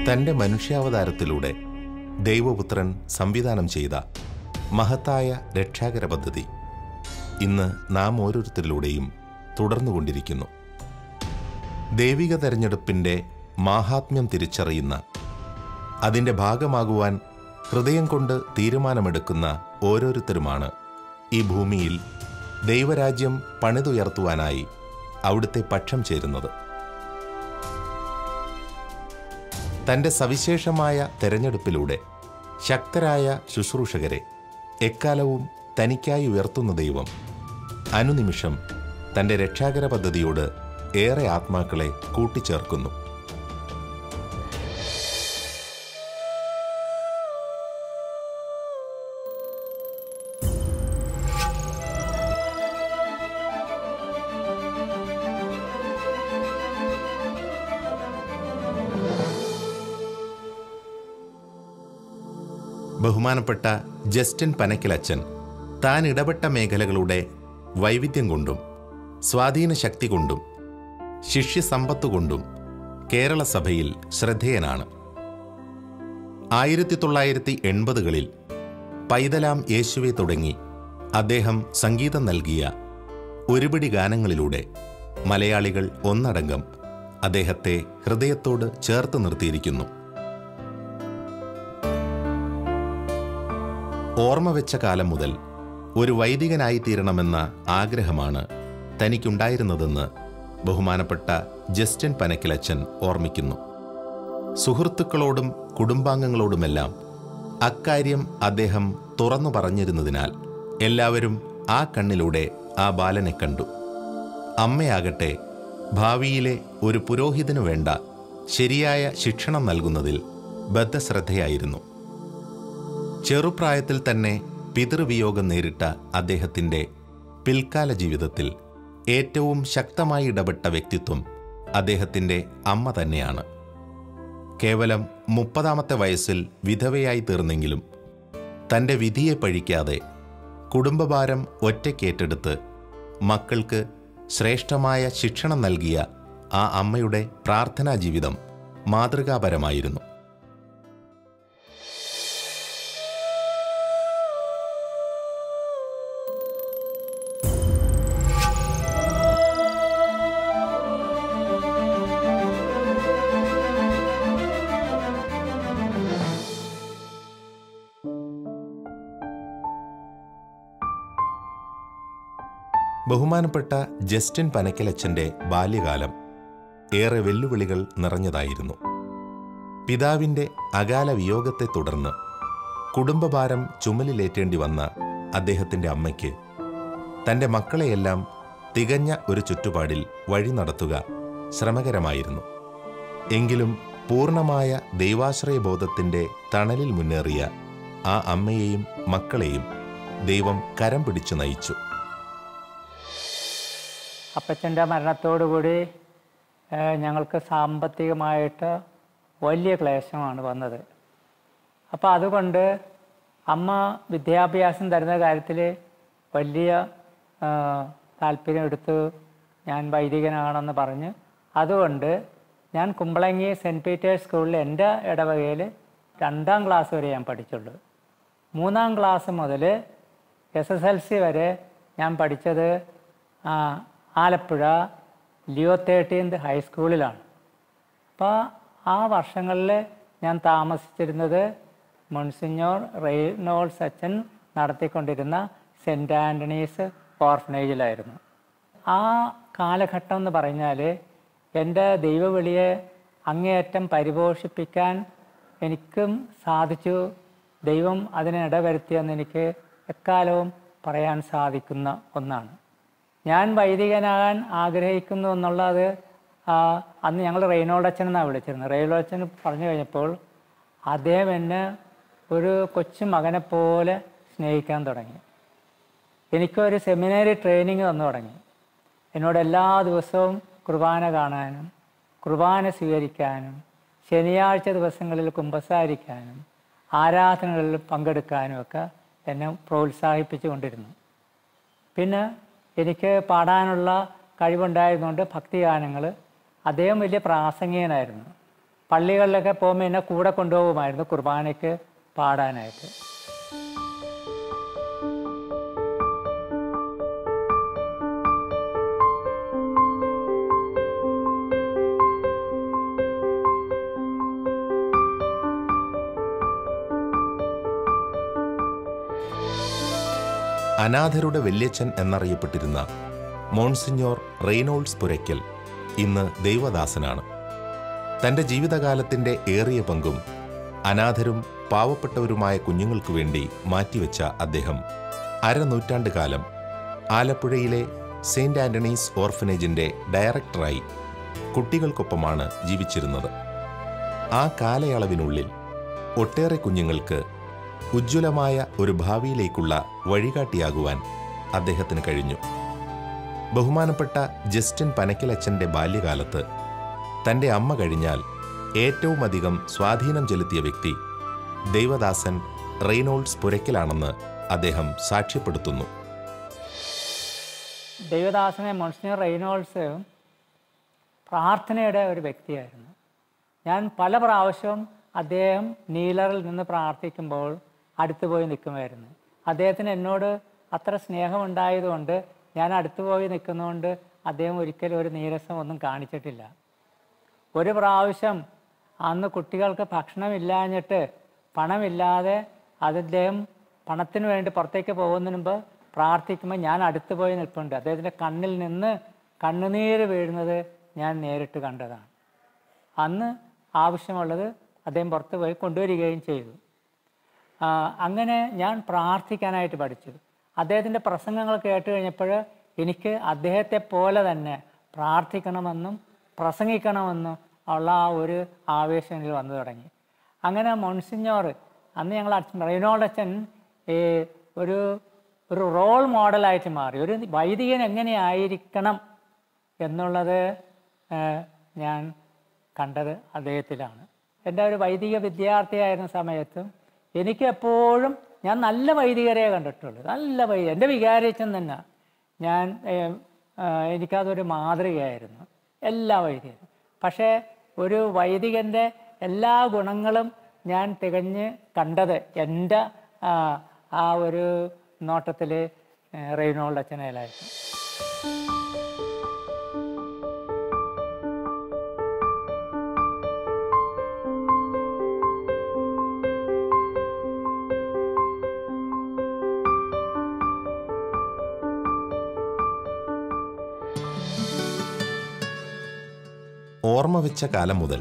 തൻ്റെ മനുഷ്യാവതാരത്തിലൂടെ ദൈവപുത്രൻ സംവിധാനം ചെയ്ത മഹത്തായ രക്ഷാകര പദ്ധതി ഇന്ന് നാം ഓരോരുത്തരിലൂടെയും തുടർന്നുകൊണ്ടിരിക്കുന്നു. ദൈവിക തെരഞ്ഞെടുപ്പിൻ്റെ മാഹാത്മ്യം തിരിച്ചറിയുന്ന, അതിൻ്റെ ഭാഗമാകുവാൻ ഹൃദയം കൊണ്ട് തീരുമാനമെടുക്കുന്ന ഓരോരുത്തരുമാണ് ഈ ഭൂമിയിൽ ദൈവരാജ്യം പണിതുയർത്തുവാനായി അവിടുത്തെ പക്ഷം ചേരുന്നത്. തൻ്റെ സവിശേഷമായ തെരഞ്ഞെടുപ്പിലൂടെ ശക്തരായ ശുശ്രൂഷകരെ എക്കാലവും തനിക്കായി ഉയർത്തുന്ന ദൈവം അനുനിമിഷം തൻ്റെ രക്ഷാകര പദ്ധതിയോട് ഏറെ ആത്മാക്കളെ കൂട്ടിച്ചേർക്കുന്നു. ബഹുമാനപ്പെട്ട ജസ്റ്റിൻ പനക്കിലച്ചൻ താൻ ഇടപെട്ട മേഖലകളുടെ വൈവിധ്യം കൊണ്ടും സ്വാധീന ശക്തി കൊണ്ടും ശിഷ്യസമ്പത്ത് കൊണ്ടും കേരള സഭയിൽ ശ്രദ്ധേയനാണ്. 1980കളിൽ പൈതലാം യേശുവെ തുടങ്ങി അദ്ദേഹം സംഗീതം നൽകിയ ഒരുപിടി ഗാനങ്ങളിലൂടെ മലയാളികൾ ഒന്നടങ്കം അദ്ദേഹത്തെ ഹൃദയത്തോട് ചേർത്ത് നിർത്തിയിരിക്കുന്നു. ഓർമ്മ വെച്ച കാലം മുതൽ ഒരു വൈദികനായിത്തീരണമെന്ന ആഗ്രഹമാണ് തനിക്കുണ്ടായിരുന്നതെന്ന് ബഹുമാനപ്പെട്ട ജസ്റ്റിൻ പനക്കിലച്ചൻ ഓർമ്മിക്കുന്നു. സുഹൃത്തുക്കളോടും കുടുംബാംഗങ്ങളോടുമെല്ലാം അക്കാര്യം അദ്ദേഹം തുറന്നു പറഞ്ഞിരുന്നതിനാൽ എല്ലാവരും ആ കണ്ണിലൂടെ ആ ബാലനെ കണ്ടു. അമ്മയാകട്ടെ ഭാവിയിലെ ഒരു പുരോഹിതനു വേണ്ട ശരിയായ ശിക്ഷണം നൽകുന്നതിൽ ബദ്ധശ്രദ്ധയായിരുന്നു. ചെറുപ്രായത്തിൽ തന്നെ പിതൃവിയോഗം നേരിട്ട അദ്ദേഹത്തിൻ്റെ പിൽക്കാല ജീവിതത്തിൽ ഏറ്റവും ശക്തമായി ഇടപെട്ട വ്യക്തിത്വം അദ്ദേഹത്തിൻ്റെ അമ്മ തന്നെയാണ്. കേവലം 30ാമത്തെ വയസ്സിൽ വിധവയായി തീർന്നെങ്കിലും തൻ്റെ വിധിയെ പഴിക്കാതെ കുടുംബഭാരം ഒറ്റയ്ക്കേറ്റെടുത്ത് മക്കൾക്ക് ശ്രേഷ്ഠമായ ശിക്ഷണം നൽകിയ ആ അമ്മയുടെ പ്രാർത്ഥനാ ജീവിതം മാതൃകാപരമായിരുന്നു. ബഹുമാനപ്പെട്ട ജസ്റ്റിൻ പനക്കിലച്ചൻ്റെ ബാല്യകാലം ഏറെ വെല്ലുവിളികൾ നിറഞ്ഞതായിരുന്നു. പിതാവിൻ്റെ അകാല വിയോഗത്തെ തുടർന്ന് കുടുംബഭാരം ചുമലിലേറ്റേണ്ടി വന്ന അദ്ദേഹത്തിൻ്റെ അമ്മയ്ക്ക് തൻ്റെ മക്കളെയെല്ലാം തികഞ്ഞ ഒരു ചുറ്റുപാടിൽ വഴി നടത്തുക ശ്രമകരമായിരുന്നു. എങ്കിലും പൂർണ്ണമായ ദൈവാശ്രയബോധത്തിൻ്റെ തണലിൽ മുന്നേറിയ ആ അമ്മയെയും മക്കളെയും ദൈവം കരം പിടിച്ചു നയിച്ചു. അപ്പച്ചൻ്റെ മരണത്തോടുകൂടി ഞങ്ങൾക്ക് സാമ്പത്തികമായിട്ട് വലിയ ക്ലേശമാണ് വന്നത്. അപ്പോൾ അതുകൊണ്ട് അമ്മ വിദ്യാഭ്യാസം തരുന്ന കാര്യത്തിൽ വലിയ താല്പര്യം എടുത്ത് ഞാൻ വൈദികനാണെന്ന് പറഞ്ഞ്, അതുകൊണ്ട് ഞാൻ കുമ്പളങ്ങി സെൻറ്റ് പീറ്റേഴ്സ് സ്കൂളിൽ എൻ്റെ ഇടവകയിൽ 2ാം ക്ലാസ് വരെ ഞാൻ പഠിച്ചുള്ളൂ. 3ാം ക്ലാസ് മുതൽ SSLC വരെ ഞാൻ പഠിച്ചത് ആലപ്പുഴ ലിയോ 13th ഹൈസ്കൂളിലാണ്. അപ്പോൾ ആ വർഷങ്ങളിൽ ഞാൻ താമസിച്ചിരുന്നത് മോൺസിഞ്ഞോർ റെയ്നോൾഡ്സ് അച്ഛൻ നടത്തിക്കൊണ്ടിരുന്ന സെൻറ്റ് ആൻ്റണീസ് ഓർഫനേജിലായിരുന്നു. ആ കാലഘട്ടം എന്ന് പറഞ്ഞാൽ എൻ്റെ ദൈവവിളിയെ അങ്ങേയറ്റം പരിപോഷിപ്പിക്കാൻ എനിക്കും സാധിച്ചു. ദൈവം അതിനെ ഇടവരുത്തിയെന്ന് എനിക്ക് എക്കാലവും പറയാൻ സാധിക്കുന്ന ഒന്നാണ്. ഞാൻ വൈദികനാകാൻ ആഗ്രഹിക്കുന്നു എന്നുള്ളത് അന്ന് ഞങ്ങൾ റെയ്നോൾഡ് അച്ഛൻ എന്നാണ് വിളിച്ചിരുന്നത്. റെയ്നോൾഡ് അച്ഛൻ പറഞ്ഞു കഴിഞ്ഞപ്പോൾ അദ്ദേഹം എന്നെ ഒരു കൊച്ചു മകനെ പോലെ സ്നേഹിക്കാൻ തുടങ്ങി. എനിക്കൊരു സെമിനറി ട്രെയിനിങ് തന്നു തുടങ്ങി. എന്നോട് എല്ലാ ദിവസവും കുർബാന കാണാനും കുർബാന സ്വീകരിക്കാനും ശനിയാഴ്ച ദിവസങ്ങളിൽ കുമ്പസാരിക്കാനും ആരാധനകളിൽ പങ്കെടുക്കാനും ഒക്കെ എന്നെ പ്രോത്സാഹിപ്പിച്ചു കൊണ്ടിരുന്നു. പിന്നെ എനിക്ക് പാടാനുള്ള കഴിവുണ്ടായിരുന്നുകൊണ്ട് ഭക്തിഗാനങ്ങൾ, അദ്ദേഹം വലിയ പ്രാസംഗികനായിരുന്നു. പള്ളികളിലൊക്കെ പോകുമ്പോൾ എന്നെ കൂടെ കൊണ്ടുപോകുമായിരുന്നു കുർബാനയ്ക്ക് പാടാനായിട്ട്. അനാഥരുടെ വല്യച്ഛൻ എന്നറിയപ്പെട്ടിരുന്ന മോൺസിഞ്ഞോർ റെയ്നോൾഡ്സ് പുരയ്ക്കൽ ഇന്ന് ദൈവദാസനാണ്. തൻ്റെ ജീവിതകാലത്തിൻ്റെ ഏറിയ പങ്കും അനാഥരും പാവപ്പെട്ടവരുമായ കുഞ്ഞുങ്ങൾക്കു വേണ്ടി മാറ്റിവെച്ച അദ്ദേഹം അരനൂറ്റാണ്ട് കാലം ആലപ്പുഴയിലെ സെയിൻറ് ആൻ്റണീസ് ഓർഫനേജിൻ്റെ ഡയറക്ടറായി കുട്ടികൾക്കൊപ്പമാണ് ജീവിച്ചിരുന്നത്. ആ കാലയളവിനുള്ളിൽ ഒട്ടേറെ കുഞ്ഞുങ്ങൾക്ക് ഉജ്ജ്വലമായ ഒരു ഭാവിയിലേക്കുള്ള വഴികാട്ടിയാകുവാൻ അദ്ദേഹത്തിന് കഴിഞ്ഞു. ബഹുമാനപ്പെട്ട ജസ്റ്റിൻ പനക്കലച്ചൻ്റെ ബാല്യകാലത്ത് തൻ്റെ അമ്മ കഴിഞ്ഞാൽ ഏറ്റവുമധികം സ്വാധീനം ചെലുത്തിയ വ്യക്തി ദൈവദാസൻ റെയ്നോൾഡ്സ് പുരയ്ക്കലാണെന്ന് അദ്ദേഹം സാക്ഷ്യപ്പെടുത്തുന്നു. ദൈവദാസനെ മോൺസിഞ്ഞോർ റെയ്നോൾഡ്സ് പ്രാർത്ഥനയുടെ ഒരു വ്യക്തിയായിരുന്നു. ഞാൻ പല പ്രാവശ്യവും അദ്ദേഹം നീലറിൽ നിന്ന് പ്രാർത്ഥിക്കുമ്പോൾ അടുത്തു പോയി നിൽക്കുമായിരുന്നു. അദ്ദേഹത്തിന് എന്നോട് അത്ര സ്നേഹമുണ്ടായതുകൊണ്ട് ഞാൻ അടുത്തു പോയി നിൽക്കുന്നതുകൊണ്ട് അദ്ദേഹം ഒരിക്കലും ഒരു നീരസം ഒന്നും കാണിച്ചിട്ടില്ല. ഒരു പ്രാവശ്യം അന്ന് കുട്ടികൾക്ക് ഭക്ഷണമില്ലാഞ്ഞിട്ട് പണമില്ലാതെ അദ്ദേഹം പണത്തിന് വേണ്ടി പുറത്തേക്ക് പോകുന്നതിന് മുമ്പ് പ്രാർത്ഥിക്കുമ്പോൾ ഞാൻ അടുത്തു പോയി നിൽപ്പുണ്ട്. അദ്ദേഹത്തിൻ്റെ കണ്ണിൽ നിന്ന് കണ്ണുനീര് വീഴുന്നത് ഞാൻ നേരിട്ട് കണ്ടതാണ്. അന്ന് ആവശ്യമുള്ളത് അദ്ദേഹം പുറത്ത് പോയി കൊണ്ടുവരികയും ചെയ്തു. അങ്ങനെ ഞാൻ പ്രാർത്ഥിക്കാനായിട്ട് പഠിച്ചു. അദ്ദേഹത്തിൻ്റെ പ്രസംഗങ്ങൾ കേട്ട് കഴിഞ്ഞപ്പോൾ എനിക്ക് അദ്ദേഹത്തെ പോലെ തന്നെ പ്രാർത്ഥിക്കണമെന്നും പ്രസംഗിക്കണമെന്നും ഉള്ള ആ ഒരു ആവേശം എനിക്ക് വന്നു തുടങ്ങി. അങ്ങനെ മോൺസിഞ്ഞോർ അന്ന് ഞങ്ങൾ റെയ്നോൾഡ് അച്ഛൻ ഒരു റോൾ മോഡലായിട്ട് മാറി. ഒരു വൈദികൻ എങ്ങനെയായിരിക്കണം എന്നുള്ളത് ഞാൻ കണ്ടത് അദ്ദേഹത്തിലാണ്. എൻ്റെ ഒരു വൈദിക വിദ്യാർത്ഥിയായിരുന്ന സമയത്തും എനിക്ക് എപ്പോഴും ഞാൻ നല്ല വൈദികരെ കണ്ടിട്ടുള്ളൂ. നല്ല വൈദിക എൻ്റെ വികാരിച്ചൻ തന്നെ എനിക്കതൊരു മാതൃകയായിരുന്നു എല്ലാ വൈദികരും. പക്ഷേ ഒരു വൈദികൻ്റെ എല്ലാ ഗുണങ്ങളും ഞാൻ തികഞ്ഞ് കണ്ടത് എൻ്റെ ആ ഒരു നോട്ടത്തിൽ റെയ്നോൾഡ് അച്ഛനേലായിരുന്നു. ഓർമ്മ വെച്ച കാലം മുതൽ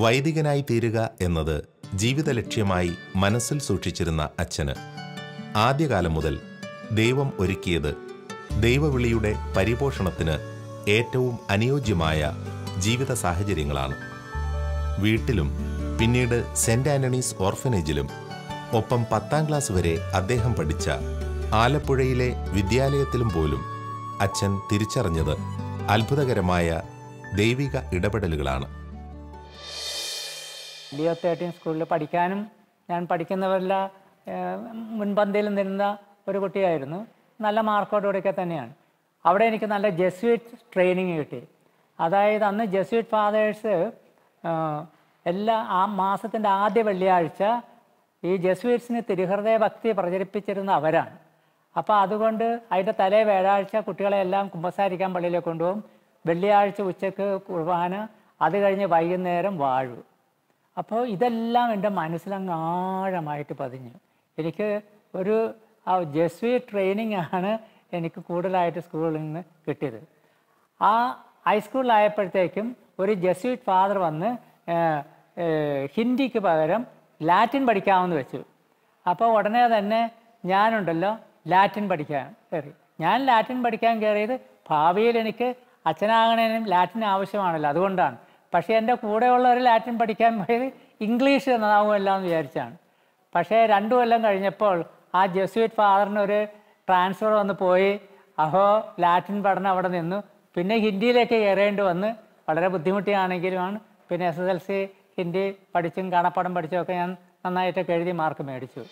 വൈദികനായി തീരുക എന്നത് ജീവിത ലക്ഷ്യമായി മനസ്സിൽ സൂക്ഷിച്ചിരുന്ന അച്ഛന് ആദ്യകാലം മുതൽ ദൈവം ഒരുക്കിയത് ദൈവവിളിയുടെ പരിപോഷണത്തിന് ഏറ്റവും അനുയോജ്യമായ ജീവിത സാഹചര്യങ്ങളാണ്. വീട്ടിലും പിന്നീട് സെന്റ് ആന്റണീസ് ഓർഫനേജിലും ഒപ്പം 10ാം ക്ലാസ് വരെ അദ്ദേഹം പഠിച്ച ആലപ്പുഴയിലെ വിദ്യാലയത്തിലും പോലും അച്ഛൻ തിരിച്ചറിഞ്ഞത് അത്ഭുതകരമായ ദൈവിക ഇടപെടലുകളാണ്. ലിയോ 13 സ്കൂളിൽ പഠിക്കാനും ഞാൻ പഠിക്കുന്നവരിൽ മുൻപന്തിയിൽ നിന്ന ഒരു കുട്ടിയായിരുന്നു. നല്ല മാർക്കോടുകൂടിയൊക്കെ തന്നെയാണ്. അവിടെ എനിക്ക് നല്ല ജെസ്യൂട്ട് ട്രെയിനിങ് കിട്ടി. അതായത് അന്ന് ജെസ്യൂട്ട് ഫാദേഴ്സ് ആ മാസത്തിൻ്റെ ആദ്യ വെള്ളിയാഴ്ച ഈ ജെസ്യൂട്ട്സിന് തിരുഹൃദയ ഭക്തി പ്രചരിപ്പിച്ചിരുന്ന അവരാണ്. അപ്പോൾ അതുകൊണ്ട് അതിൻ്റെ തലേ വ്യാഴാഴ്ച കുട്ടികളെല്ലാം കുമ്പസാരിക്കാൻ പള്ളിയിലേക്ക് കൊണ്ടുപോകും. വെള്ളിയാഴ്ച ഉച്ചയ്ക്ക് കുർബാന, അത് കഴിഞ്ഞ് വൈകുന്നേരം വാഴു. അപ്പോൾ ഇതെല്ലാം എൻ്റെ മനസ്സിലങ്ങ് ആഴമായിട്ട് പതിഞ്ഞു. എനിക്ക് ഒരു ജെസ്യൂട്ട് ട്രെയിനിങ് ആണ് എനിക്ക് കൂടുതലായിട്ട് സ്കൂളിൽ നിന്ന് കിട്ടിയത്. ആ ഹൈസ്കൂളിലായപ്പോഴത്തേക്കും ഒരു ജെസ്യൂട്ട് ഫാദർ വന്ന് ഹിന്ദിക്ക് പകരം ലാറ്റിൻ പഠിക്കാമെന്ന് വെച്ചു. അപ്പോൾ ഉടനെ തന്നെ ഞാനുണ്ടല്ലോ ലാറ്റിൻ പഠിക്കാൻ കയറി. ഞാൻ ലാറ്റിൻ പഠിക്കാൻ കയറിയത് ഭാവിയിൽ എനിക്ക് അച്ഛനാകണേനും ലാറ്റിൻ ആവശ്യമാണല്ലോ, അതുകൊണ്ടാണ്. പക്ഷേ എൻ്റെ കൂടെയുള്ളവർ ലാറ്റിൻ പഠിക്കാൻ പോയത് ഇംഗ്ലീഷ് എന്നതാവുമല്ലോ എന്ന് വിചാരിച്ചാണ്. പക്ഷേ 2 കൊല്ലം കഴിഞ്ഞപ്പോൾ ആ ജെസ്യൂട്ട് ഫാദറിനൊരു ട്രാൻസ്ഫർ വന്ന് പോയി. അഹോ ലാറ്റിൻ പഠനം അവിടെ നിന്നു. പിന്നെ ഹിന്ദിയിലേക്ക് കയറേണ്ടി വന്ന് വളരെ ബുദ്ധിമുട്ടിയാണെങ്കിലുമാണ്. പിന്നെ SSLC ഹിന്ദി പഠിച്ചും കാണപ്പാടം പഠിച്ചും ഒക്കെ ഞാൻ നന്നായിട്ടൊക്കെ എഴുതി മാർക്ക് മേടിച്ചു.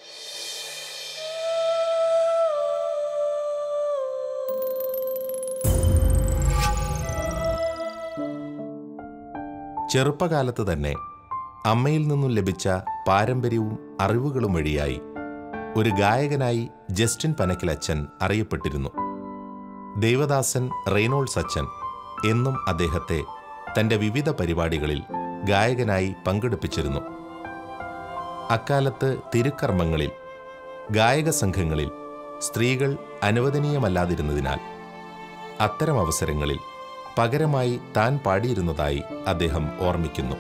ചെറുപ്പകാലത്ത് തന്നെ അമ്മയിൽ നിന്നും ലഭിച്ച പാരമ്പര്യവും അറിവുകളും വഴിയായി ഒരു ഗായകനായി ജസ്റ്റിൻ പനക്കിലച്ചൻ അറിയപ്പെട്ടിരുന്നു. ദേവദാസൻ റെയ്നോൾഡ്സ് അച്ഛൻ എന്നും അദ്ദേഹത്തെ തൻ്റെ വിവിധ പരിപാടികളിൽ ഗായകനായി പങ്കെടുപ്പിച്ചിരുന്നു. അക്കാലത്ത് തിരുക്കർമ്മങ്ങളിൽ ഗായക സംഘങ്ങളിൽ സ്ത്രീകൾ അനുവദനീയമല്ലാതിരുന്നതിനാൽ അത്തരം അവസരങ്ങളിൽ പകരമായി താൻ പാടിയിരുന്നതായി അദ്ദേഹം ഓർമ്മിക്കുന്നു.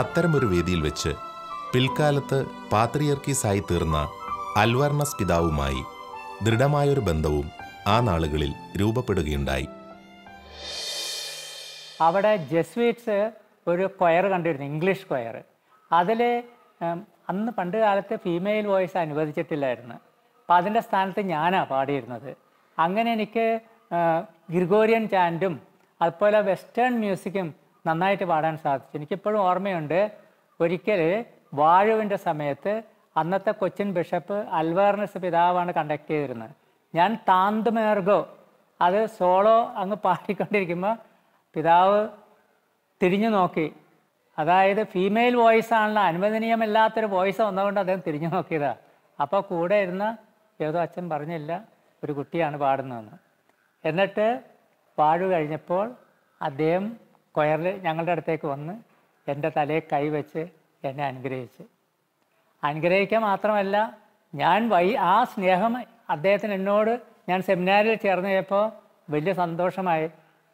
അത്തരമൊരു വേദിയിൽ വെച്ച് പിൽക്കാലത്ത് പാത്രിയർക്കീസായി തീർന്ന അൽവർണസ് പിതാവുമായി ദൃഢമായൊരു ബന്ധവും ആ നാളുകളിൽ രൂപപ്പെടുകയുണ്ടായി. അവിടെ ജെസ്വീറ്റ്സ് ഒരു കൊയർ കണ്ടിരുന്നു, ഇംഗ്ലീഷ് കൊയർ. അതിൽ അന്ന് പണ്ട് കാലത്ത് ഫീമെയിൽ വോയിസ് അനുവദിച്ചിട്ടില്ലായിരുന്നു. അപ്പം അതിൻ്റെ സ്ഥാനത്ത് ഞാനാണ് പാടിയിരുന്നത്. അങ്ങനെ എനിക്ക് ഗ്രിഗോറിയൻ ചാൻറ്റും അതുപോലെ വെസ്റ്റേൺ മ്യൂസിക്കും നന്നായിട്ട് പാടാൻ സാധിച്ചു. എനിക്കിപ്പോഴും ഓർമ്മയുണ്ട്, ഒരിക്കൽ വാഴുവിൻ്റെ സമയത്ത് അന്നത്തെ കൊച്ചിൻ ബിഷപ്പ് അൽവർണസ് പിതാവാണ് കണ്ടക്ട് ചെയ്തിരുന്നത്. ഞാൻ താന്തുമേർഗോ അത് സോളോ അങ്ങ് പാടിക്കൊണ്ടിരിക്കുമ്പോൾ പിതാവ് തിരിഞ്ഞു നോക്കി. അതായത് ഫീമെയിൽ വോയിസ് ആണല്ലോ, അനുവദനീയമല്ലാത്തൊരു വോയിസ് വന്നതുകൊണ്ട് അദ്ദേഹം തിരിഞ്ഞു നോക്കിയതാണ്. അപ്പോൾ കൂടെ ഇരുന്ന ഏതോ അച്ഛൻ പറഞ്ഞില്ല, ഒരു കുട്ടിയാണ് പാടുന്നതെന്ന്. എന്നിട്ട് പാടു കഴിഞ്ഞപ്പോൾ അദ്ദേഹം കൊയറിൽ ഞങ്ങളുടെ അടുത്തേക്ക് വന്ന് എൻ്റെ തലയിൽ കൈവച്ച് എന്നെ അനുഗ്രഹിച്ച്. അനുഗ്രഹിക്കുക മാത്രമല്ല, ഞാൻ ആ സ്നേഹം അദ്ദേഹത്തിന് എന്നോട് ഞാൻ സെമിനാരിൽ ചേർന്ന് കഴിഞ്ഞപ്പോൾ വലിയ സന്തോഷമായി.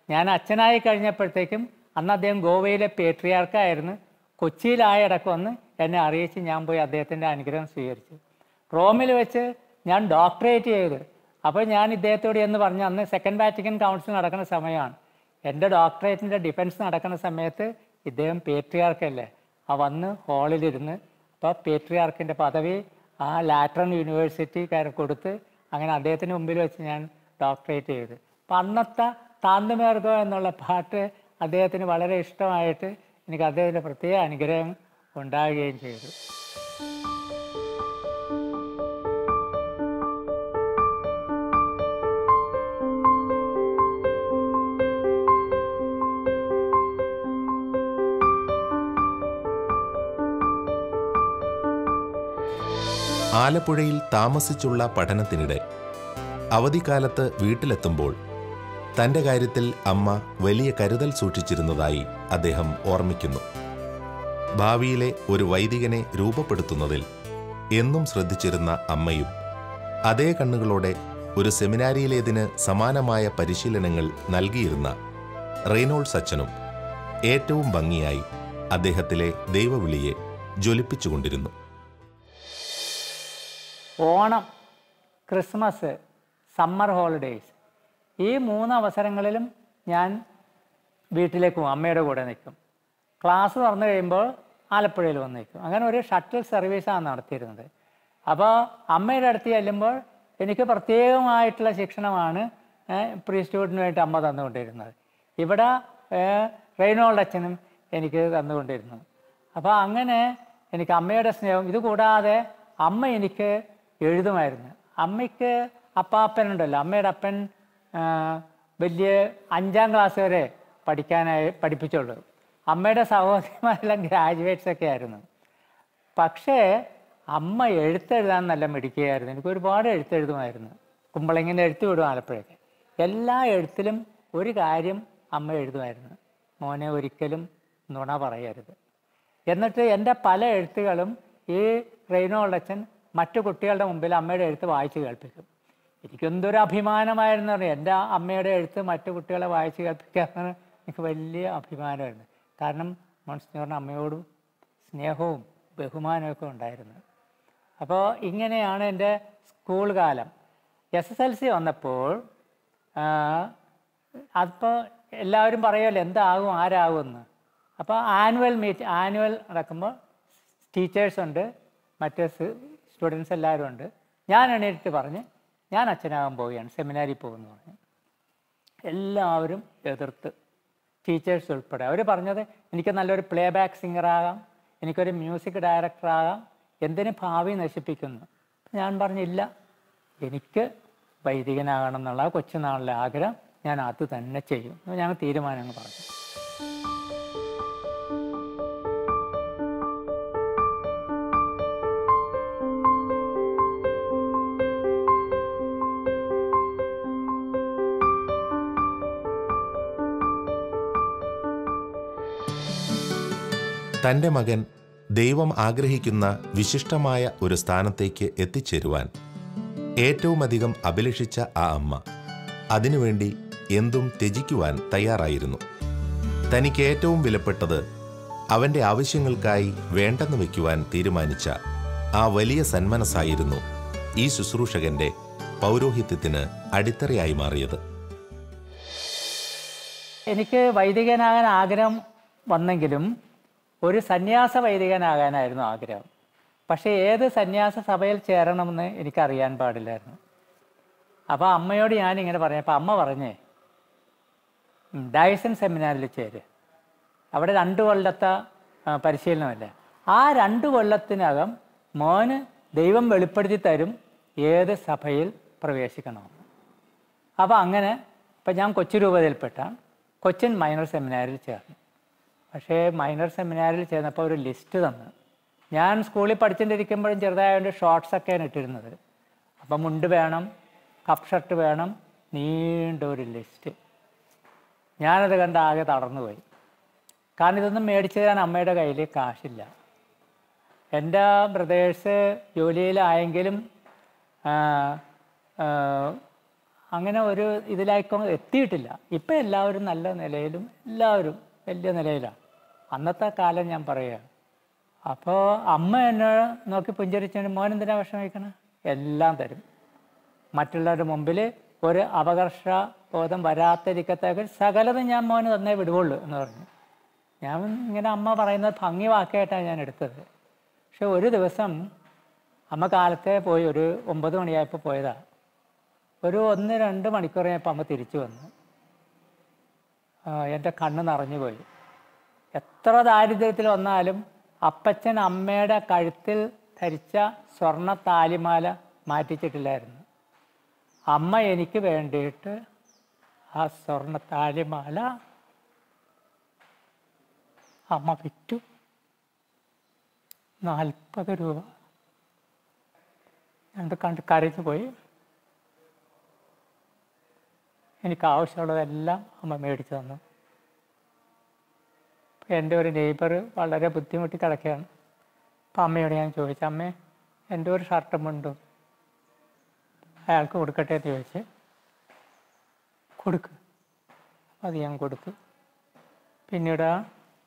ഞാൻ അച്ഛനായി കഴിഞ്ഞപ്പോഴത്തേക്കും അന്ന് അദ്ദേഹം ഗോവയിലെ പേട്രിയാർക്കായിരുന്നു. കൊച്ചിയിലായ ഇടയ്ക്ക് വന്ന് എന്നെ അറിയിച്ച് ഞാൻ പോയി അദ്ദേഹത്തിൻ്റെ അനുഗ്രഹം സ്വീകരിച്ചു. റോമിൽ വെച്ച് ഞാൻ ഡോക്ടറേറ്റ് ചെയ്തു. അപ്പോൾ ഞാൻ ഇദ്ദേഹത്തോട് എന്ന് പറഞ്ഞു, അന്ന് സെക്കൻഡ് വാറ്റിക്കൻ കൗൺസിൽ നടക്കുന്ന സമയമാണ്. എൻ്റെ ഡോക്ടറേറ്റിൻ്റെ ഡിഫൻസ് നടക്കുന്ന സമയത്ത് ഇദ്ദേഹം പേട്രിയാർക്കല്ലേ, വന്ന് ഹാളിലിരുന്ന് അപ്പോൾ പേട്രിയാർക്കിൻ്റെ പദവി ആ ലാറ്ററൻ യൂണിവേഴ്സിറ്റിക്കാർ കൊടുത്ത് അങ്ങനെ അദ്ദേഹത്തിന് മുമ്പിൽ വെച്ച് ഞാൻ ഡോക്ടറേറ്റ് ചെയ്തു. അപ്പം അന്നത്തെ താന്തമേർഗോ എന്നുള്ള പാട്ട് അദ്ദേഹത്തിന് വളരെ ഇഷ്ടമായിട്ട് എനിക്ക് അദ്ദേഹത്തിൻ്റെ പ്രത്യേക അനുഗ്രഹം ഉണ്ടാവുകയും ചെയ്തു. ആലപ്പുഴയിൽ താമസിച്ചുള്ള പഠനത്തിനിടെ അവധിക്കാലത്ത് വീട്ടിലെത്തുമ്പോൾ തൻ്റെ കാര്യത്തിൽ അമ്മ വലിയ കരുതൽ സൂക്ഷിച്ചിരുന്നതായി അദ്ദേഹം ഓർമ്മിക്കുന്നു. ഭാവിയിലെ ഒരു വൈദികനെ രൂപപ്പെടുത്തുന്നതിൽ എന്നും ശ്രദ്ധിച്ചിരുന്ന അമ്മയും അതേ കണ്ണുകളോടെ ഒരു സെമിനാരിയിലേതിന് സമാനമായ പരിശീലനങ്ങൾ നൽകിയിരുന്ന റെയ്നോൾഡ്സ് അച്ഛനും ഏറ്റവും ഭംഗിയായി അദ്ദേഹത്തിലെ ദൈവവിളിയെ ജ്വലിപ്പിച്ചുകൊണ്ടിരുന്നു. ഓണം, ക്രിസ്മസ്, സമ്മർ ഹോളിഡേയ്സ് ഈ 3 അവസരങ്ങളിലും ഞാൻ വീട്ടിലേക്ക് പോകും, അമ്മയുടെ കൂടെ നിൽക്കും. ക്ലാസ് തുറന്നു കഴിയുമ്പോൾ ആലപ്പുഴയിൽ വന്ന് നിൽക്കും. അങ്ങനെ ഒരു ഷട്ടിൽ സർവീസാണ് നടത്തിയിരുന്നത്. അപ്പോൾ അമ്മയുടെ അടുത്ത് ചെല്ലുമ്പോൾ എനിക്ക് പ്രത്യേകമായിട്ടുള്ള ശിക്ഷണമാണ് പ്രീസ്റ്റ്ഹുഡിന് വേണ്ടി അമ്മ തന്നുകൊണ്ടിരുന്നത്. ഇവിടെ റെയ്നോൾഡ് അച്ഛനും എനിക്ക് തന്നുകൊണ്ടിരുന്നു. അപ്പോൾ അങ്ങനെ എനിക്ക് അമ്മയുടെ സ്നേഹം. ഇതുകൂടാതെ അമ്മ എനിക്ക് എഴുതുമായിരുന്നു. അമ്മയ്ക്ക് അപ്പാപ്പനുണ്ടല്ലോ, അമ്മയുടെ അപ്പൻ വലിയ 5ാം ക്ലാസ് വരെ പഠിപ്പിച്ചുള്ളൂ. അമ്മയുടെ സഹോദരിമാരെല്ലാം ഗ്രാജുവേറ്റ്സൊക്കെ ആയിരുന്നു. പക്ഷേ അമ്മ എഴുത്തെഴുതാൻ നല്ല മിടുക്കിയായിരുന്നു. എനിക്ക് ഒരുപാട് എഴുത്തെഴുതുമായിരുന്നു. കുമ്പളങ്ങിൻ്റെ എഴുത്ത് വിടും ആലപ്പുഴയ്ക്ക്. എല്ലാ എഴുത്തിലും ഒരു കാര്യം അമ്മ എഴുതുമായിരുന്നു, മോനെ ഒരിക്കലും നുണ പറയരുത്. എന്നിട്ട് എൻ്റെ പല എഴുത്തുകളും ഈ റെയ്നോൾഡ് അച്ഛൻ മറ്റു കുട്ടികളുടെ മുമ്പിൽ അമ്മയുടെ എഴുത്ത് വായിച്ച് കേൾപ്പിക്കും. എനിക്കെന്തൊരു അഭിമാനമായിരുന്നു അറിയാം. എൻ്റെ അമ്മയുടെ എഴുത്ത് മറ്റു കുട്ടികളെ വായിച്ച് കേൾപ്പിക്കാമെന്ന് എനിക്ക് വലിയ അഭിമാനമായിരുന്നു. കാരണം മോൺസിഞ്ഞോറിന് അമ്മയോടും സ്നേഹവും ബഹുമാനമൊക്കെ ഉണ്ടായിരുന്നു. അപ്പോൾ ഇങ്ങനെയാണ് എൻ്റെ സ്കൂൾ കാലം. SSLC വന്നപ്പോൾ അപ്പോൾ എല്ലാവരും പറയുമല്ലോ എന്താകും ആരാകുമെന്ന്. അപ്പോൾ ആനുവൽ നടക്കുമ്പോൾ ടീച്ചേഴ്സുണ്ട്, മറ്റ് സ്റ്റുഡൻസ് എല്ലാവരും ഉണ്ട്. ഞാൻ എണീറ്റ് പറഞ്ഞ് ഞാൻ അച്ഛനാകാൻ പോവുകയാണ്, സെമിനാരിൽ പോകുമെന്ന് പറഞ്ഞു. എല്ലാവരും എതിർത്ത്, ടീച്ചേഴ്സ് ഉൾപ്പെടെ. അവർ പറഞ്ഞത് എനിക്ക് നല്ലൊരു പ്ലേ ബാക്ക് സിംഗറാകാം, എനിക്കൊരു മ്യൂസിക് ഡയറക്ടറാകാം, എന്തിന് ഭാവി നശിപ്പിക്കുന്നു. ഞാൻ പറഞ്ഞില്ല, എനിക്ക് വൈദികനാകണം എന്നുള്ള കൊച്ചുനാളിലെ ആഗ്രഹം, ഞാൻ അത് തന്നെ ചെയ്യും. ഞങ്ങൾ തീരുമാനം പറഞ്ഞു. തൻ്റെ മകൻ ദൈവം ആഗ്രഹിക്കുന്ന വിശിഷ്ടമായ ഒരു സ്ഥാനത്തേക്ക് എത്തിച്ചേരുവാൻ ഏറ്റവുമധികം അഭിലഷിച്ച ആ അമ്മ അതിനുവേണ്ടി എന്തും ത്യജിക്കുവാൻ തയ്യാറായിരുന്നു. തനിക്ക് ഏറ്റവും വിലപ്പെട്ടത് അവൻ്റെ ആവശ്യങ്ങൾക്കായി വേണ്ടെന്ന് വയ്ക്കുവാൻ തീരുമാനിച്ച ആ വലിയ സന്മനസ്സായിരുന്നു ഈ ശുശ്രൂഷകന്റെ പൗരോഹിത്യത്തിന് അടിത്തറയായി മാറിയത്. എനിക്ക് വൈദികനാകാൻ ആഗ്രഹം വന്നെങ്കിലും ഒരു സന്യാസ വൈദികനാകാനായിരുന്നു ആഗ്രഹം. പക്ഷേ ഏത് സന്യാസ സഭയിൽ ചേരണമെന്ന് എനിക്കറിയാൻ പാടില്ലായിരുന്നു. അപ്പോൾ അമ്മയോട് ഞാനിങ്ങനെ പറഞ്ഞപ്പോൾ അമ്മ പറഞ്ഞേ, ഡയസൻ സെമിനാറിൽ ചേര്, അവിടെ 2 കൊല്ലത്തെ പരിശീലനമല്ലേ, ആ 2 കൊല്ലത്തിനകം മോന് ദൈവം വെളിപ്പെടുത്തി തരും ഏത് സഭയിൽ പ്രവേശിക്കണമെന്ന്. അപ്പോൾ അങ്ങനെ ഇപ്പം ഞാൻ കൊച്ചി രൂപതയിൽപ്പെട്ടാണ് കൊച്ചിൻ മൈനർ സെമിനാരിൽ ചേർന്നു. പക്ഷേ മൈനർ സെമിനാരിൽ ചേർന്നപ്പോൾ ഒരു ലിസ്റ്റ് തന്നു. ഞാൻ സ്കൂളിൽ പഠിച്ചുകൊണ്ടിരിക്കുമ്പോഴും ചെറുതായതുകൊണ്ട് ഷോർട്ട്സൊക്കെയാണ് ഇട്ടിരുന്നത്. അപ്പം മുണ്ട് വേണം, കപ്പ് ഷർട്ട് വേണം, നീണ്ട ഒരു ലിസ്റ്റ്. ഞാനത് കണ്ട് ആകെ തളർന്നുപോയി. കാരണം ഇതൊന്നും മേടിച്ചു തരാൻ അമ്മയുടെ കയ്യിൽ കാശില്ല. എൻ്റെ ബ്രദേഴ്സ് ജോലിയിലായെങ്കിലും അങ്ങനെ ഒരു ഇതിലേക്കും എത്തിയിട്ടില്ല. ഇപ്പം എല്ലാവരും നല്ല നിലയിലും എല്ലാവരും വലിയ നിലയിലാണ്. അന്നത്തെ കാലം ഞാൻ പറയുകയാണ്. അപ്പോൾ അമ്മ എന്നെ നോക്കി പുഞ്ചരിച്ചുകൊണ്ട് മോൻ എന്തിനാ വിഷമിക്കണം, എല്ലാം തരും. മറ്റുള്ളവരുടെ മുമ്പിൽ ഒരു അപകർഷ ബോധം വരാത്തിരിക്കത്തേക്ക് സകലതും ഞാൻ മോന് തന്നേ വിടുകയുള്ളൂ എന്ന് പറഞ്ഞു. ഞാൻ ഇങ്ങനെ അമ്മ പറയുന്നത് ഭംഗി വാക്കായിട്ടാണ് ഞാൻ എടുത്തത്. പക്ഷെ ഒരു ദിവസം അമ്മ കാലത്തെ പോയി, ഒരു 9 മണിയായപ്പോൾ പോയതാണ്. ഒരു 1-2 മണിക്കൂർ കഴിഞ്ഞപ്പോൾ അമ്മ തിരിച്ചു വന്നു. എൻ്റെ കണ്ണ് നിറഞ്ഞു പോയി. എത്ര ദാരിദ്ര്യത്തിൽ വന്നാലും അപ്പച്ചൻ അമ്മയുടെ കഴുത്തിൽ ധരിച്ച സ്വർണ്ണ താലിമാല മാറ്റിച്ചിട്ടില്ലായിരുന്നു. അമ്മ എനിക്ക് വേണ്ടിയിട്ട് ആ സ്വർണ്ണ താലിമാല അമ്മ വിറ്റു. 40 രൂപ. ഞാൻ കണ്ട് കരഞ്ഞു പോയി. എനിക്ക് ആവശ്യമുള്ളതെല്ലാം അമ്മ മേടിച്ചു തന്നു. എൻ്റെ ഒരു നെയ്ബർ വളരെ ബുദ്ധിമുട്ടി കിടക്കുകയാണ്. അപ്പം അമ്മയോട് ഞാൻ ചോദിച്ചു, അമ്മേ എൻ്റെ ഒരു ഷർട്ടും മുണ്ടും അയാൾക്ക് കൊടുക്കട്ടെ എന്ന് ചോദിച്ച്, കൊടുക്ക്. അത് ഞാൻ കൊടുത്തു. പിന്നീട്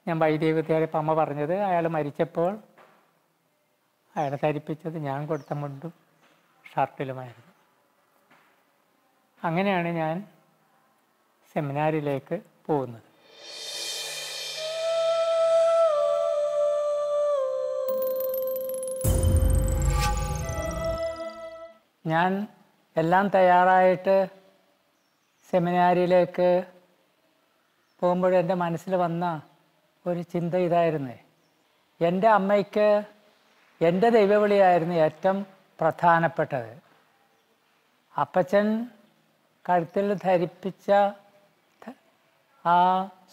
ഞാൻ വൈദിക വിദ്യാലയം അമ്മ പറഞ്ഞത് അയാൾ മരിച്ചപ്പോൾ അയാളെ ധരിപ്പിച്ചത് ഞാൻ കൊടുത്ത മുണ്ടും ഷർട്ടിലുമായിരുന്നു. അങ്ങനെയാണ് ഞാൻ സെമിനാരിലേക്ക് പോകുന്നത്. ഞാൻ എല്ലാം തയ്യാറായിട്ട് സെമിനാരിയിലേക്ക് പോകുമ്പോൾ എൻ്റെ മനസ്സിൽ വന്ന ഒരു ചിന്ത ഇതായിരുന്നു. എൻ്റെ അമ്മയ്ക്ക് എൻ്റെ ദൈവവിളിയായിരുന്നു ഏറ്റവും പ്രധാനപ്പെട്ടത്. അപ്പച്ചൻ കഴുത്തിൽ ധരിപ്പിച്ച ആ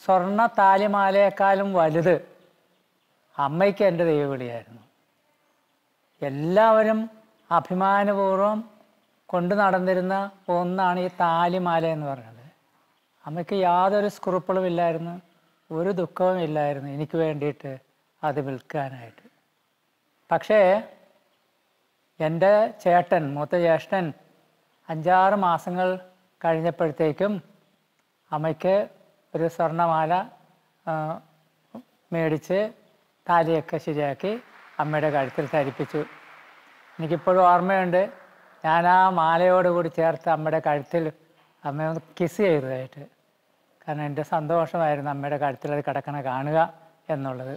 സ്വർണ്ണ താലിമാലയേക്കാളും വലുത് അമ്മയ്ക്ക് എൻ്റെ ദൈവവിളിയായിരുന്നു. എല്ലാവരും അഭിമാനപൂർവ്വം കൊണ്ടു നടന്നിരുന്ന ഒന്നാണ് ഈ താലിമാല എന്ന് പറയുന്നത്. അമ്മയ്ക്ക് യാതൊരു സ്ക്രൂപ്പിളും ഇല്ലായിരുന്നു, ഒരു ദുഃഖവും ഇല്ലായിരുന്നു എനിക്ക് വേണ്ടിയിട്ട് അത് വിൽക്കാനായിട്ട്. പക്ഷേ എൻ്റെ ചേട്ടൻ, മൂത്ത ജ്യേഷ്ഠൻ 5-6 മാസങ്ങൾ കഴിഞ്ഞപ്പോഴത്തേക്കും അമ്മയ്ക്ക് ഒരു സ്വർണ്ണമാല മേടിച്ച് താലിയൊക്കെ ശരിയാക്കി അമ്മയുടെ കഴുത്തിൽ ധരിപ്പിച്ചു. എനിക്കിപ്പോഴും ഓർമ്മയുണ്ട്, ഞാൻ ആ മാലയോടുകൂടി ചേർത്ത് അമ്മയുടെ കഴുത്തിൽ അമ്മയെ ഒന്ന് കിസ് ചെയ്തതായിട്ട്. കാരണം എൻ്റെ സന്തോഷമായിരുന്നു അമ്മയുടെ കഴുത്തിൽ അത് കിടക്കണ കാണുക എന്നുള്ളത്.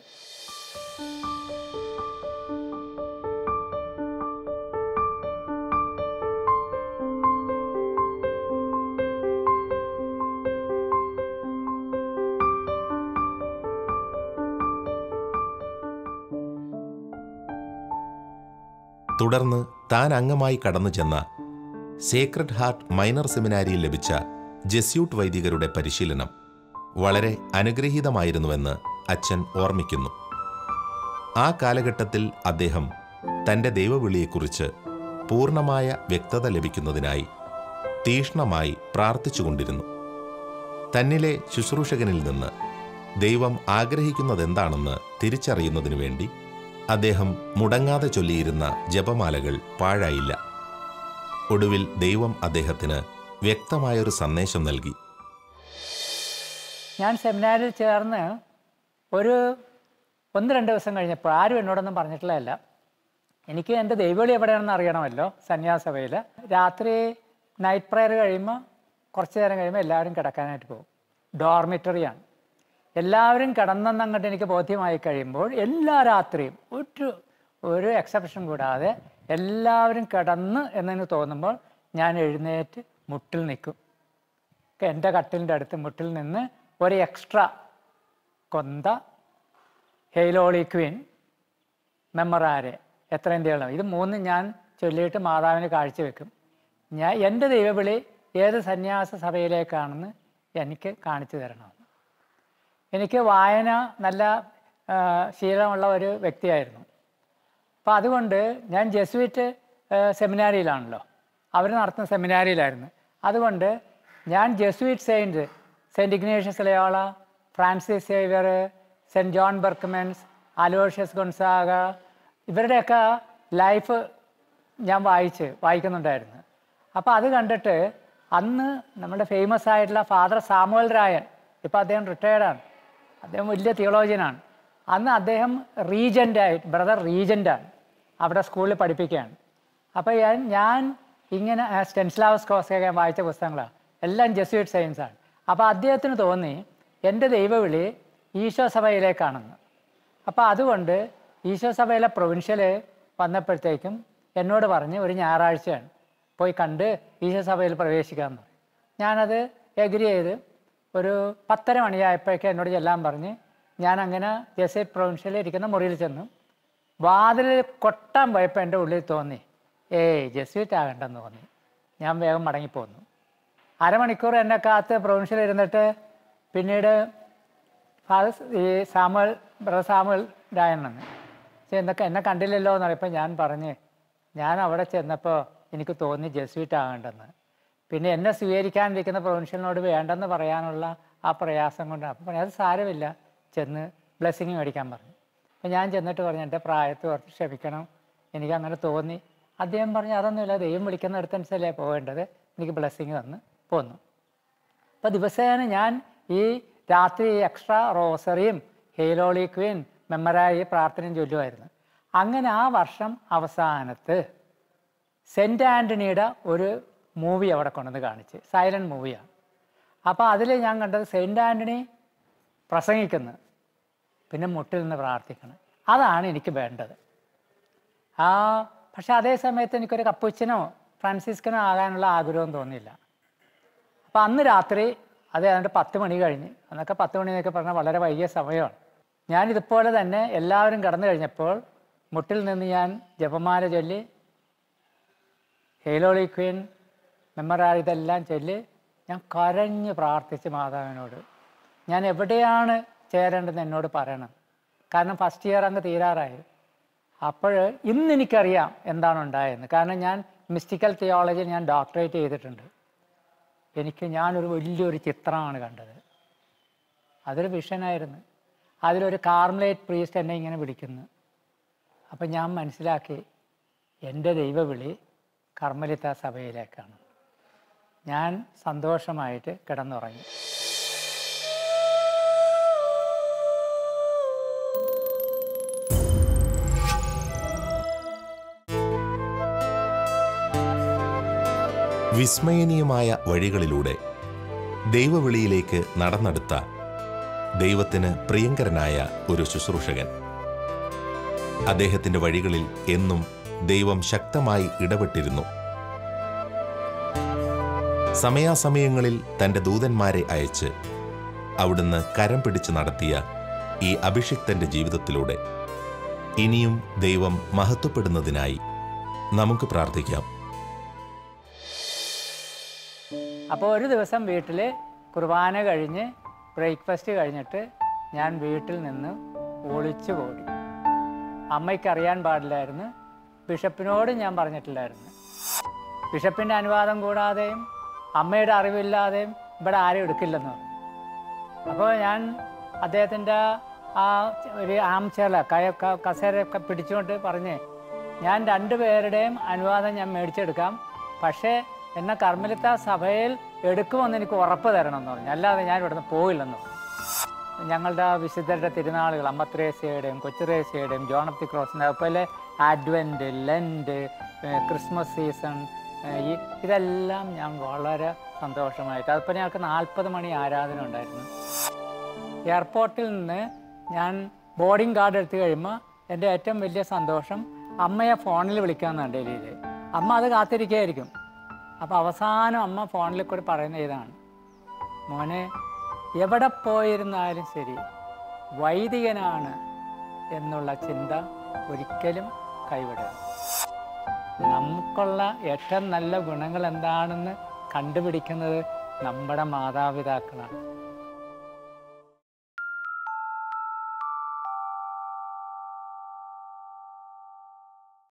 തുടർന്ന് താൻ അംഗമായി കടന്നു ചെന്ന സേക്രഡ് ഹാർട്ട് മൈനർ സെമിനാരിയിൽ ലഭിച്ച ജെസ്യൂട്ട് വൈദികരുടെ പരിശീലനം വളരെ അനുഗ്രഹീതമായിരുന്നുവെന്ന് അച്ഛൻ ഓർമ്മിക്കുന്നു. ആ കാലഘട്ടത്തിൽ അദ്ദേഹം തൻ്റെ ദൈവവിളിയെക്കുറിച്ച് പൂർണ്ണമായ വ്യക്തത ലഭിക്കുന്നതിനായി തീക്ഷ്ണമായി പ്രാർത്ഥിച്ചുകൊണ്ടിരുന്നു. തന്നിലെ ശുശ്രൂഷകനിൽ നിന്ന് ദൈവം ആഗ്രഹിക്കുന്നതെന്താണെന്ന് തിരിച്ചറിയുന്നതിനു വേണ്ടി അദ്ദേഹം മുടങ്ങാതെ ചൊല്ലിയിരുന്ന ജപമാലകൾ പാഴായില്ല. ഒടുവിൽ ദൈവം അദ്ദേഹത്തിന് വ്യക്തമായൊരു സന്ദേശം നൽകി. ഞാൻ സെമിനാരിൽ ചേർന്ന് ഒരു 1-2 ദിവസം കഴിഞ്ഞപ്പോൾ, ആരും എന്നോടൊന്നും പറഞ്ഞിട്ടുള്ളതല്ല, എനിക്ക് എൻ്റെ ദൈവവിളി എവിടെയാണെന്ന് അറിയണമല്ലോ. സന്യാസഭയിൽ രാത്രി നൈറ്റ് പ്രെയർ കഴിയുമ്പോൾ കുറച്ച് നേരം കഴിയുമ്പോൾ എല്ലാവരും കിടക്കാനായിട്ട് പോകും. ഡോർമിറ്ററിയാണ്. എല്ലാവരും കിടന്നെന്നങ്ങോട്ട് എനിക്ക് ബോധ്യമായി കഴിയുമ്പോൾ എല്ലാ രാത്രിയും ഒരു എക്സെപ്ഷൻ കൂടാതെ എല്ലാവരും കിടന്ന് എന്നു തോന്നുമ്പോൾ ഞാൻ എഴുന്നേറ്റ് മുട്ടിൽ നിൽക്കും. എൻ്റെ കട്ടിലിൻ്റെ അടുത്ത് മുട്ടിൽ നിന്ന് ഒരു എക്സ്ട്രാ കൊന്ത, ഹെയ്ലോളി ക്വീൻ, മെമ്മറാരെ, എത്രയും തീളം, ഇത് 3 ഞാൻ ചൊല്ലിയിട്ട് മാതാവിന് കാഴ്ചവെക്കും. എൻ്റെ ദൈവവിളി ഏത് സന്യാസ സഭയിലേക്കാണെന്ന് എനിക്ക് കാണിച്ചു തരണം. എനിക്ക് വായന നല്ല ശീലമുള്ള ഒരു വ്യക്തിയായിരുന്നു. അപ്പോൾ അതുകൊണ്ട് ഞാൻ ജെസ്വിറ്റ് സെമിനാരിയിലാണല്ലോ, അവർ നടത്തുന്ന സെമിനാരിയിലായിരുന്നു. അതുകൊണ്ട് ഞാൻ Jesuit Saint Ignatius Loyola, Francis Xavier, Saint John Berchmans, Aloysius Gonzaga, ഇവരുടെയൊക്കെ ലൈഫ് ഞാൻ വായിക്കുന്നുണ്ടായിരുന്നു. അപ്പോൾ അത് കണ്ടിട്ട് അന്ന് നമ്മുടെ ഫേമസ് ആയിട്ടുള്ള ഫാദർ സാമുവൽ രായൻ, ഇപ്പോൾ അദ്ദേഹം റിട്ടയർഡാണ്, അദ്ദേഹം വലിയ തിയോളോജിയനാണ്. അന്ന് അദ്ദേഹം ബ്രദർ റീജൻ്റാണ്, അവിടെ സ്കൂളിൽ പഠിപ്പിക്കുകയാണ്. അപ്പോൾ ഞാൻ ഇങ്ങനെ സ്റ്റെൻസ്ലാവസ് കോസ്കെ വായിച്ച പുസ്തകങ്ങളാണ്, എല്ലാം ജെസ്യൂട്ട് സയൻസാണ്. അപ്പോൾ അദ്ദേഹത്തിന് തോന്നി എൻ്റെ ദൈവവിളി ഈശോ സഭയിലേക്കാണെന്ന്. അപ്പോൾ അതുകൊണ്ട് ഈശോ സഭയിലെ പ്രൊവിൻഷ്യൽ വന്നപ്പോഴത്തേക്കും എന്നോട് പറഞ്ഞ് ഒരു ഞായറാഴ്ചയാണ് പോയി കണ്ട് ഈശോ സഭയിൽ പ്രവേശിക്കാമെന്ന് പറയും. ഞാനത് എഗ്രി ചെയ്ത് ഒരു 10:30 മണിയായപ്പോഴേക്കും എന്നോട് ചെല്ലാൻ പറഞ്ഞ് ഞാനങ്ങനെ ജെസ്യൂട്ട് പ്രൊവിൻഷ്യൽ ഇരിക്കുന്ന മുറിയിൽ ചെന്നു. വാതിലിൽ കൊട്ടാൻ പോയപ്പോൾ എൻ്റെ ഉള്ളിൽ തോന്നി, ജെസ്യൂട്ട് ആകണ്ടെന്ന് തോന്നി. ഞാൻ വേഗം മടങ്ങിപ്പോന്നു. അരമണിക്കൂർ എന്നെ കാത്ത് പ്രൊവിൻഷ്യൽ ഇരുന്നിട്ട് പിന്നീട് ബ്രദർ സാമുവൽ രായനെന്ന് എന്നൊക്കെ എന്നെ കണ്ടില്ലല്ലോ എന്ന് പറയുമ്പോൾ ഞാൻ പറഞ്ഞ് ഞാൻ അവിടെ ചെന്നപ്പോൾ എനിക്ക് തോന്നി ജെസ്യൂട്ട് ആകണ്ടെന്ന്. പിന്നെ എന്നെ സ്വീകരിക്കാനിരിക്കുന്ന പ്രൊവിൻഷ്യലിനോട് വേണ്ടെന്ന് പറയാനുള്ള ആ പ്രയാസം കൊണ്ടാണ്. അപ്പം പറഞ്ഞു അത് സാരമില്ല, ചെന്ന് ബ്ലെസ്സിങ് മേടിക്കാൻ പറഞ്ഞു. അപ്പം ഞാൻ ചെന്നിട്ട് പറഞ്ഞു എൻ്റെ പ്രായത്തെ ഓർത്ത് ക്ഷമിക്കണം, എനിക്കങ്ങനെ തോന്നി. അദ്ദേഹം പറഞ്ഞു അതൊന്നുമില്ല, ദൈവം വിളിക്കുന്നിടത്തനുസരിച്ചല്ലേ പോകേണ്ടത്, എനിക്ക് ബ്ലെസ്സിങ് തന്ന് പോന്നു. അപ്പോൾ ദിവസേന ഞാൻ ഈ രാത്രി എക്സ്ട്രാ റോസറിയും ഹെയ്ലോളി ക്വീൻ മെമ്മറായി പ്രാർത്ഥനയും ചൊല്ലുമായിരുന്നു. അങ്ങനെ ആ വർഷം അവസാനത്ത് സെൻറ്റ് ആൻ്റണിയുടെ ഒരു മൂവി അവിടെ കൊണ്ടുവന്ന് കാണിച്ച്, സൈലൻറ്റ് മൂവിയാണ്. അപ്പോൾ അതിൽ ഞാൻ കണ്ടത് സെൻറ്റ് ആൻ്റണി പ്രസംഗിക്കുന്നു, പിന്നെ മുട്ടിൽ നിന്ന് പ്രാർത്ഥിക്കണം. അതാണ് എനിക്ക് വേണ്ടത്. പക്ഷെ അതേ സമയത്ത് എനിക്കൊരു കപ്പുച്ചിനോ ഫ്രാൻസിസ്കനോ ആകാനുള്ള ആഗ്രഹം തോന്നിയില്ല. അപ്പോൾ അന്ന് രാത്രി അത് ഏതാണ്ട് 10 മണി കഴിഞ്ഞ്, അന്നൊക്കെ 10 മണി എന്നൊക്കെ പറഞ്ഞാൽ വളരെ വൈകിയ സമയമാണ്. ഞാനിതുപോലെ തന്നെ എല്ലാവരും കടന്നു കഴിഞ്ഞപ്പോൾ മുട്ടിൽ നിന്ന് ഞാൻ ജപമാല ചൊല്ലി, ഹെയ്ലോളി ക്വീൻ, മെമ്മറാൾ, ഇതെല്ലാം ചൊല്ലി ഞാൻ കരഞ്ഞ് പ്രാർത്ഥിച്ച് മാതാവിനോട് ഞാൻ എവിടെയാണ് ചേരേണ്ടതെന്ന് എന്നോട് പറയണം. കാരണം ഫസ്റ്റ് ഇയർ അങ്ങ് തീരാറായി. അപ്പോൾ ഇന്നെനിക്കറിയാം എന്താണ് ഉണ്ടായതെന്ന്. കാരണം ഞാൻ മിസ്റ്റിക്കൽ തിയോളജിയിൽ ഞാൻ ഡോക്ടറേറ്റ് ചെയ്തിട്ടുണ്ട്. ഞാനൊരു വലിയൊരു ചിത്രമാണ് കണ്ടത്. അതൊരു വിഷനായിരുന്നു. അതിലൊരു കാർമലൈറ്റ് പ്രീസ്റ്റ് എന്നെ ഇങ്ങനെ വിളിക്കുന്നു. അപ്പം ഞാൻ മനസ്സിലാക്കി എൻ്റെ ദൈവവിളി കർമ്മലിത്ത സഭയിലേക്കാണ്. ഞാൻ സന്തോഷമായിട്ട് കിടന്നുറങ്ങി. വിസ്മയനീയമായ വഴികളിലൂടെ ദൈവവിളിയിലേക്ക് നടന്നെടുത്ത ദൈവത്തിന് പ്രിയങ്കരനായ ഒരു ശുശ്രൂഷകൻ. അദ്ദേഹത്തിന്റെ വഴികളിൽ എന്നും ദൈവം ശക്തമായി ഇടപെട്ടിരുന്നു. സമയാസമയങ്ങളിൽ തന്റെ ദൂതന്മാരെ അയച്ച് അവിടുന്ന് കരം പിടിച്ച് നടത്തിയ ഈ അഭിഷിക്തന്റെ ജീവിതത്തിലൂടെ ഇനിയും ദൈവം മഹത്വപ്പെടുന്നതിനായി നമുക്ക് പ്രാർത്ഥിക്കാം. അപ്പോൾ ഒരു ദിവസം വീട്ടിൽ കുർബാന കഴിഞ്ഞ് ബ്രേക്ക്ഫാസ്റ്റ് കഴിഞ്ഞിട്ട് ഞാൻ വീട്ടിൽ നിന്ന് ഒളിച്ചു ഓടി. അമ്മയ്ക്കറിയാൻ പാടില്ലായിരുന്നു, ബിഷപ്പിനോട് ഞാൻ പറഞ്ഞിട്ടില്ലായിരുന്നു. ബിഷപ്പിൻ്റെ അനുവാദം കൂടാതെയും അമ്മയുടെ അറിവില്ലാതെയും ഇവിടെ ആരും എടുക്കില്ലെന്ന് പറഞ്ഞു. അപ്പോൾ ഞാൻ അദ്ദേഹത്തിൻ്റെ ആ ഒരു ആംചെയർ കസേരയൊക്കെ പിടിച്ചുകൊണ്ട് പറഞ്ഞ്, ഞാൻ 2 പേരുടെയും അനുവാദം ഞാൻ മേടിച്ചെടുക്കാം, പക്ഷേ എന്നെ കർമ്മലിത്ത സഭയിൽ എടുക്കുമെന്ന് എനിക്ക് ഉറപ്പ് തരണമെന്ന് പറഞ്ഞു, അല്ലാതെ ഞാൻ ഇവിടുന്ന് പോയില്ലെന്ന് പറഞ്ഞു. ഞങ്ങളുടെ വിശുദ്ധരുടെ തിരുനാളുകൾ അമ്മത്രേസ്യയുടെയും കൊച്ചുറേസ്യയുടെയും ജോൺ ഓഫ് ദി ക്രോസിൻ്റെ, അതുപോലെ അഡ്വൻറ്റ്, ലെൻറ്റ്, ക്രിസ്മസ് സീസൺ, ഇതെല്ലാം ഞാൻ വളരെ സന്തോഷമായിട്ട്, അതുപോലെ ഞങ്ങൾക്ക് 40 മണി ആരാധന ഉണ്ടായിരുന്നു. എയർപോർട്ടിൽ നിന്ന് ഞാൻ ബോർഡിംഗ് കാർഡ് എടുത്തു കഴിയുമ്പോൾ എൻ്റെ ഏറ്റവും വലിയ സന്തോഷം അമ്മയെ ഫോണിൽ വിളിക്കാമെന്നാണ് ഡൽഹിയിൽ. അമ്മ അത് കാത്തിരിക്കുകയായിരിക്കും. അപ്പോൾ അവസാനം അമ്മ ഫോണിൽ കൂടി പറയുന്ന ഇതാണ്, മോനെ എവിടെ പോയിരുന്നാലും ശരി വൈദികനാണ് എന്നുള്ള ചിന്ത ഒരിക്കലും കൈവിടരുത്. നമുക്കുള്ള ഏറ്റവും നല്ല ഗുണങ്ങൾ എന്താണെന്ന് കണ്ടുപിടിക്കുന്നത് നമ്മുടെ മാതാപിതാക്കളാണ്.